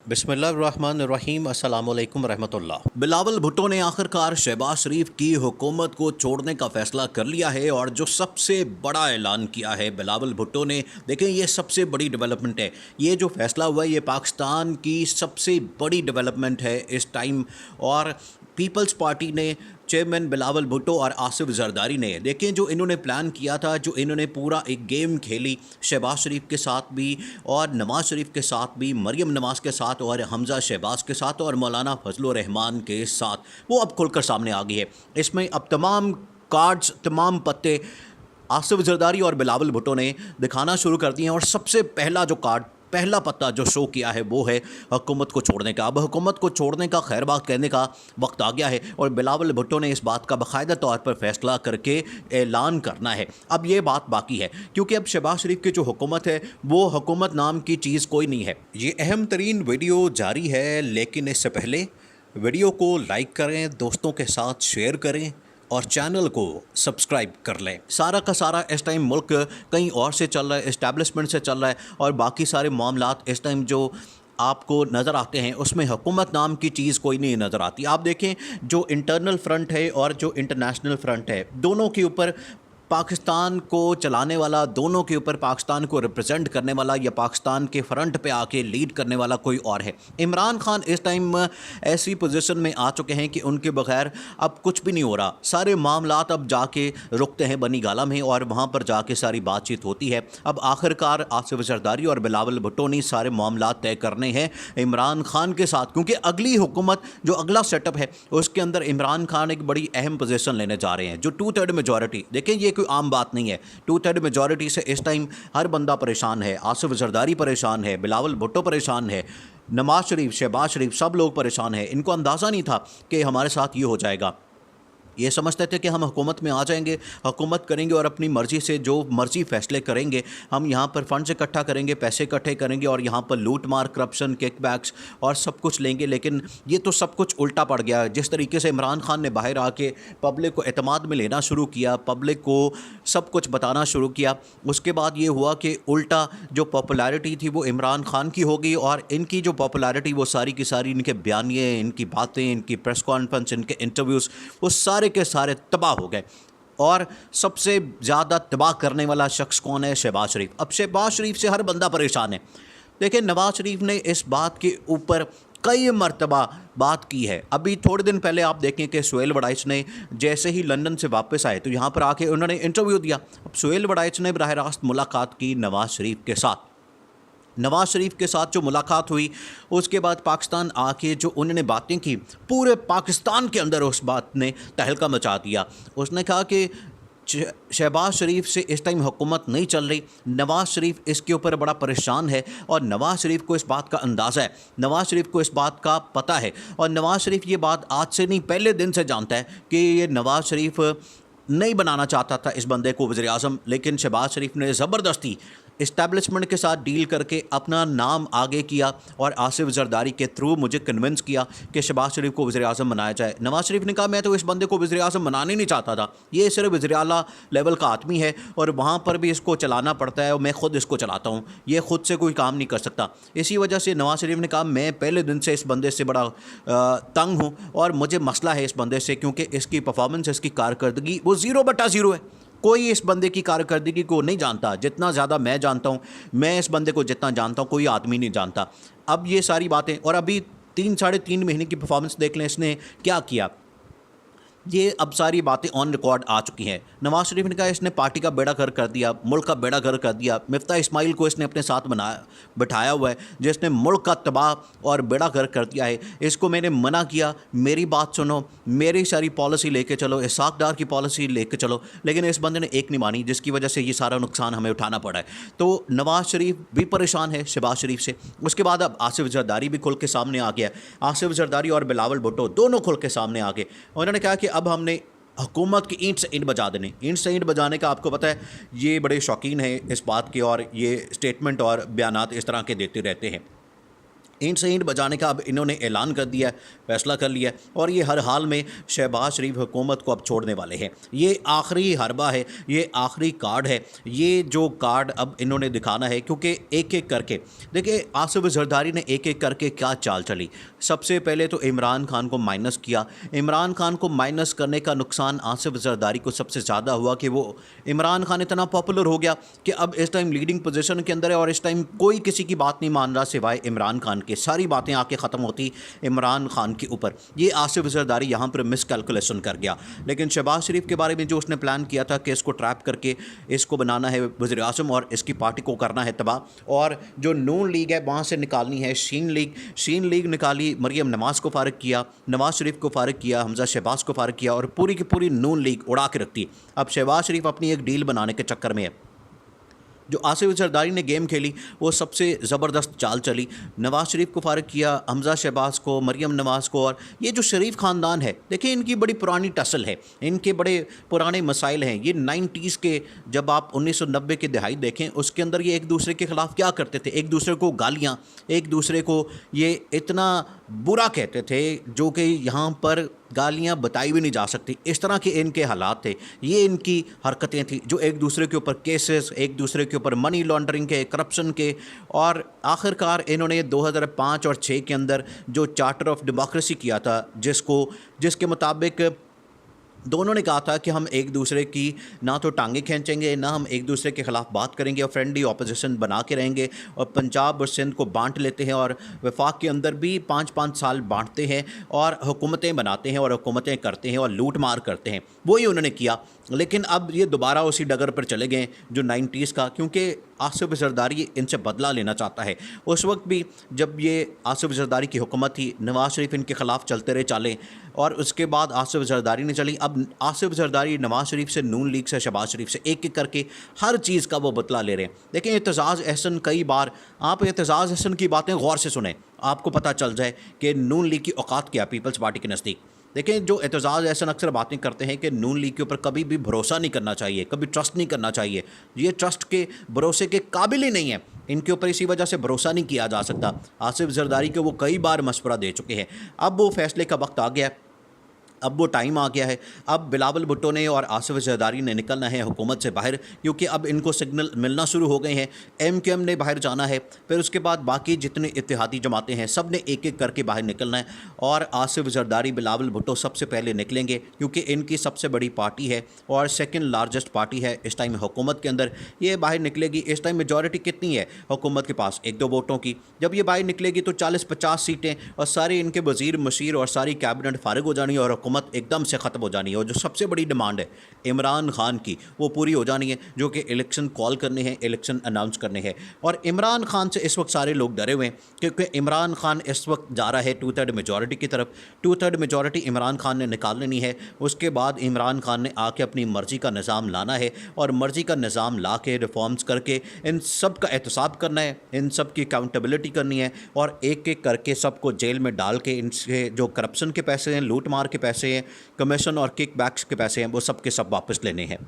बिस्मिल्लाहिर्रहमानिर्रहीम अस्सलामुअलैकुम रहमतुल्लाह। बिलावल भुट्टो ने आखिरकार शहबाज शरीफ की हुकूमत को छोड़ने का फ़ैसला कर लिया है और जो सबसे बड़ा ऐलान किया है बिलावल भुट्टो ने, देखें ये सबसे बड़ी डेवलपमेंट है। ये जो फ़ैसला हुआ है ये पाकिस्तान की सबसे बड़ी डेवलपमेंट है इस टाइम। और पीपल्स पार्टी ने चेयरमैन बिलावल भुट्टो और आसिफ जरदारी ने, देखें जो इन्होंने प्लान किया था, जो इन्होंने पूरा एक गेम खेली शहबाज शरीफ के साथ भी और नवाज़ शरीफ के साथ भी, मरियम नवाज़ के साथ और हमज़ा शहबाज के साथ और मौलाना फजल रहमान के साथ, वो अब खुलकर सामने आ गई है। इसमें अब तमाम कार्ड्स, तमाम पत्ते आसिफ जरदारी और बिलावल भुट्टो ने दिखाना शुरू कर दिए हैं। और सबसे पहला जो कार्ड, पहला पत्ता जो शो किया है वो है हुकूमत को छोड़ने का। अब हुकूमत को छोड़ने का खैर बात कहने का वक्त आ गया है और बिलावल भुट्टो ने इस बात का बाकायदा तौर पर फैसला करके ऐलान करना है। अब ये बात बाकी है क्योंकि अब शहबाज शरीफ की जो हुकूमत है वो हुकूमत नाम की चीज़ कोई नहीं है। ये अहम तरीन वीडियो जारी है, लेकिन इससे पहले वीडियो को लाइक करें, दोस्तों के साथ शेयर करें और चैनल को सब्सक्राइब कर लें। सारा का सारा इस टाइम मुल्क कहीं और से चल रहा है, इस्टेब्लिशमेंट से चल रहा है और बाकी सारे मामलात इस टाइम जो आपको नज़र आते हैं उसमें हुकूमत नाम की चीज़ कोई नहीं नज़र आती। आप देखें जो इंटरनल फ्रंट है और जो इंटरनेशनल फ्रंट है, दोनों के ऊपर पाकिस्तान को चलाने वाला, दोनों के ऊपर पाकिस्तान को रिप्रेजेंट करने वाला या पाकिस्तान के फ्रंट पे आके लीड करने वाला कोई और है। इमरान खान इस टाइम ऐसी पोजीशन में आ चुके हैं कि उनके बगैर अब कुछ भी नहीं हो रहा। सारे मामलात अब जाके रुकते हैं बनी गाला में और वहाँ पर जाके सारी बातचीत होती है। अब आखिरकार आसिफ जरदारी और बिलावल भुट्टो ने सारे मामलात तय करने हैं इमरान खान के साथ, क्योंकि अगली हुकूमत जो अगला सेटअप है उसके अंदर इमरान खान एक बड़ी अहम पोजीशन लेने जा रहे हैं। जो 2/3 मेजॉरिटी, देखें ये कोई आम बात नहीं है। 2/3 मेजॉरिटी से इस टाइम हर बंदा परेशान है। आसिफ जरदारी परेशान है, बिलावल भुट्टो परेशान है, नवाज शरीफ, शहबाज शरीफ, सब लोग परेशान हैं। इनको अंदाज़ा नहीं था कि हमारे साथ ये हो जाएगा। ये समझते थे कि हम हुकूमत में आ जाएंगे, हुकूमत करेंगे और अपनी मर्ज़ी से जो मर्ज़ी फ़ैसले करेंगे। हम यहाँ पर फ़ंड्स इकट्ठा करेंगे, पैसे इकट्ठे करेंगे और यहाँ पर लूट मार, करप्शन, किकबैक्स और सब कुछ लेंगे। लेकिन ये तो सब कुछ उल्टा पड़ गया। जिस तरीके से इमरान खान ने बाहर आके पब्लिक को एतमाद में लेना शुरू किया, पब्लिक को सब कुछ बताना शुरू किया, उसके बाद ये हुआ कि उल्टा जो पॉपुलैरिटी थी वो इमरान खान की हो गई और इनकी जो पॉपुलैरिटी वो सारी की सारी, इनके बयानिए, इनकी बातें, इनकी प्रेस कॉन्फ्रेंस, इनके इंटरव्यूज़, वो सारे के सारे तबाह हो गए। और सबसे ज़्यादा तबाह करने वाला शख्स कौन है? शहबाज शरीफ। अब शहबाज शरीफ से हर बंदा परेशान है। देखिए नवाज शरीफ ने इस बात के ऊपर कई मरतबा बात की है। अभी थोड़े दिन पहले आप देखें कि सुहेल वड़ाइच ने जैसे ही लंदन से वापस आए तो यहाँ पर आके उन्होंने इंटरव्यू दिया। अब सुहेल वड़ाइच ने बराह रास्त मुलाकात की नवाज शरीफ के साथ। नवाज शरीफ के साथ जो मुलाकात हुई उसके बाद पाकिस्तान आके जो उन्होंने बातें की, पूरे पाकिस्तान के अंदर उस बात ने तहलका मचा दिया। उसने कहा कि शहबाज शरीफ से इस टाइम हुकूमत नहीं चल रही, नवाज़ शरीफ इसके ऊपर बड़ा परेशान है और नवाज़ शरीफ को इस बात का अंदाज़ा है, नवाज़ शरीफ को इस बात का पता है। और नवाज़ शरीफ ये बात आज से नहीं पहले दिन से जानता है कि ये नवाज़ शरीफ नहीं बनाना चाहता था इस बंदे को वज़ीर आज़म, लेकिन शहबाज शरीफ ने ज़बरदस्ती इस्टेब्लिशमेंट के साथ डील करके अपना नाम आगे किया और आसिफ जरदारी के थ्रू मुझे कन्विंस किया कि शहबाज शरीफ को वज़ीर आज़म बनाया जाए। नवाज शरीफ ने कहा मैं तो इस बंदे को वज़ीर आज़म बनाना ही नहीं चाहता था, ये सिर्फ वज़ीर आला लेवल का आदमी है और वहाँ पर भी इसको चलाना पड़ता है और मैं ख़ुद इसको चलाता हूँ, ये ख़ुद से कोई काम नहीं कर सकता। इसी वजह से नवाज शरीफ ने कहा मैं पहले दिन से इस बंदे से बड़ा तंग हूँ और मुझे मसला है इस बंदे से, क्योंकि इसकी परफॉर्मेंस, इसकी कारकर्दगी वो 0/0 है। कोई इस बंदे की कारकर्दगी को नहीं जानता जितना ज़्यादा मैं जानता हूँ। मैं इस बंदे को जितना जानता हूँ कोई आदमी नहीं जानता। अब ये सारी बातें, और अभी 3-3.5 महीने की परफॉर्मेंस देख लें इसने क्या किया। ये अब सारी बातें ऑन रिकॉर्ड आ चुकी हैं। नवाज शरीफ ने कहा इसने पार्टी का बेड़ा गर्क कर दिया, मुल्क का बेड़ा गर्क कर दिया। मिफ्ता इस्माइल को इसने अपने साथ बिठाया हुआ है जिसने मुल्क का तबाह और बेड़ा गर्क कर दिया है। इसको मैंने मना किया, मेरी बात सुनो, मेरी सारी पॉलिसी लेके चलो, इसहाक डार की पॉलिसी लेके चलो, लेकिन इस बंदे ने एक नहीं मानी, जिसकी वजह से ये सारा नुकसान हमें उठाना पड़ा है। तो नवाज शरीफ भी परेशान है शहबाज शरीफ से। उसके बाद अब आसिफ जरदारी भी खुल के सामने आ गया। आसिफ जरदारी और बिलावल भुट्टो दोनों खुल के सामने आ गए। उन्होंने कहा कि अब हमने हुकूमत की ईंट से ईंट बजा देने। ईंट से ईंट बजाने का आपको पता है ये बड़े शौकीन हैं इस बात के और ये स्टेटमेंट और बयानात इस तरह के देते रहते हैं। ईंट से ईंट बजाने का अब इन्होंने ऐलान कर दिया है, फैसला कर लिया है और ये हर हाल में शहबाज शरीफ हुकूमत को अब छोड़ने वाले हैं। ये आखिरी हरबा है, ये आखिरी कार्ड है, ये जो कार्ड अब इन्होंने दिखाना है, क्योंकि एक एक करके देखिए आसिफ जरदारी ने एक एक करके क्या चाल चली। सबसे पहले तो इमरान खान को माइनस किया। इमरान खान को माइनस करने का नुकसान आसिफ जरदारी को सबसे ज़्यादा हुआ कि वो इमरान खान इतना पॉपुलर हो गया कि अब इस टाइम लीडिंग पोजीशन के अंदर है और इस टाइम कोई किसी की बात नहीं मान रहा सिवाय इमरान खान के। सारी बातें आके ख़त्म होती इमरान खान के ऊपर। ये आसिफ जरदारी यहाँ पर मिस कैलकुलेशन कर गया। लेकिन शहबाज शरीफ के बारे में जो उसने प्लान किया था कि इसको ट्रैप करके इसको बनाना है वज़ीर आज़म और इसकी पार्टी को करना है तबाह, और जो नून लीग है वहाँ से निकालनी है शीन लीग निकाली, मरियम नवाज़ को फ़ारिग किया, नवाज़ शरीफ को फ़ारिग किया, हमज़ा शहबाज को फ़ारिग किया और पूरी की पूरी नून लीग उड़ा के रखती। अब शहबाज शरीफ अपनी एक डील बनाने के चक्कर में है। जो आसिफ जरदारी ने गेम खेली वो सबसे ज़बरदस्त चाल चली। नवाज़ शरीफ को फ़ारिग किया, हमज़ा शहबाज को, मरियम नवाज़ को, और ये जो शरीफ ख़ानदान है देखिए इनकी बड़ी पुरानी टसल है, इनके बड़े पुराने मसाइल हैं। ये 90s के, जब आप 1990 की दहाई देखें उसके अंदर ये एक दूसरे के ख़िलाफ़ क्या करते थे, एक दूसरे को गालियाँ, एक दूसरे को ये इतना बुरा कहते थे जो कि यहाँ पर गालियाँ बताई भी नहीं जा सकती। इस तरह के इनके हालात थे, ये इनकी हरकतें थी जो एक दूसरे के ऊपर केसेस, एक दूसरे के ऊपर मनी लॉन्ड्रिंग के, करप्शन के, और आखिरकार इन्होंने 2005 और 6 के अंदर जो चार्टर ऑफ डेमोक्रेसी किया था जिसके मुताबिक दोनों ने कहा था कि हम एक दूसरे की ना तो टांगें खींचेंगे, ना हम एक दूसरे के ख़िलाफ़ बात करेंगे और फ्रेंडली ऑपोजिशन बना के रहेंगे, और पंजाब और सिंध को बांट लेते हैं और वफाक के अंदर भी 5-5 साल बांटते हैं और हुकूमतें बनाते हैं और हुकूमतें करते हैं और लूट मार करते हैं। वही उन्होंने किया। लेकिन अब ये दोबारा उसी डगर पर चले गए जो 90s का, क्योंकि आसिफ जरदारी इनसे बदला लेना चाहता है। उस वक्त भी जब ये आसिफ जरदारी की हुकूमत थी, नवाज़ शरीफ इनके ख़िलाफ़ चलते रहे चालें, और उसके बाद आसिफ जरदारी ने चली। अब आसिफ जरदारी नवाज़ शरीफ से, नून लीग से, शहबाज शरीफ से एक एक करके हर चीज़ का वो बदला ले रहे हैं। देखें एतजाज़ अहसन, कई बार आप एतजाज़ अहसन की बातें गौर से सुनें, आपको पता चल जाए कि नून लीग की औकात क्या, पीपल्स पार्टी के नज़दीक। देखें जो एतजाज़ अहसन अक्सर बातें करते हैं कि नून लीग के ऊपर कभी भी भरोसा नहीं करना चाहिए, कभी ट्रस्ट नहीं करना चाहिए, ये ट्रस्ट के भरोसे के काबिल ही नहीं है, इनके ऊपर इसी वजह से भरोसा नहीं किया जा सकता। आसिफ जरदारी को वो कई बार मशवरा दे चुके हैं। अब वो फैसले का वक्त आ गया, अब वो टाइम आ गया है। अब बिलावल भुट्टो ने और आसिफ जरदारी ने निकलना है हुकूमत से बाहर, क्योंकि अब इनको सिग्नल मिलना शुरू हो गए हैं। MQM ने बाहर जाना है, फिर उसके बाद बाकी जितने इत्तेहादी जमातें हैं सब ने एक एक करके बाहर निकलना है, और आसिफ जरदारी, बिलावल भुट्टो सबसे पहले निकलेंगे, क्योंकि इनकी सबसे बड़ी पार्टी है और सेकेंड लार्जेस्ट पार्टी है इस टाइम हुकूमत के अंदर। ये बाहर निकलेगी। इस टाइम मेजॉरिटी कितनी है हुकूमत के पास? 1-2 वोटों की। जब ये बाहर निकलेगी तो 40-50 सीटें और सारे इनके वज़ीर मशीर और सारी कैबिनेट फारिग हो जानी है और हुकूमत एकदम से ख़त्म हो जानी है। और जो सबसे बड़ी डिमांड है इमरान खान की, वो पूरी हो जानी है, जो कि इलेक्शन कॉल करने हैं, इलेक्शन अनाउंस करने हैं। और इमरान खान से इस वक्त सारे लोग डरे हुए हैं, क्योंकि इमरान खान इस वक्त जा रहा है 2/3 मेजॉरिटी की तरफ। 2/3 मेजॉरिटी इमरान खान ने निकाल लेनी है। उसके बाद इमरान खान ने आके अपनी मर्ज़ी का निज़ाम लाना है, और मर्ज़ी का निज़ाम ला के रिफॉर्म्स करके इन सब का एहतसाब करना है, इन सब की अकाउंटेबिलिटी करनी है, और एक एक करके सबको जेल में डाल के इनसे जो करप्शन के पैसे हैं, लूट मार के पैसे हैं, कमीशन और किक बैक्स के पैसे हैं, वो सब के सब वापस लेने हैं।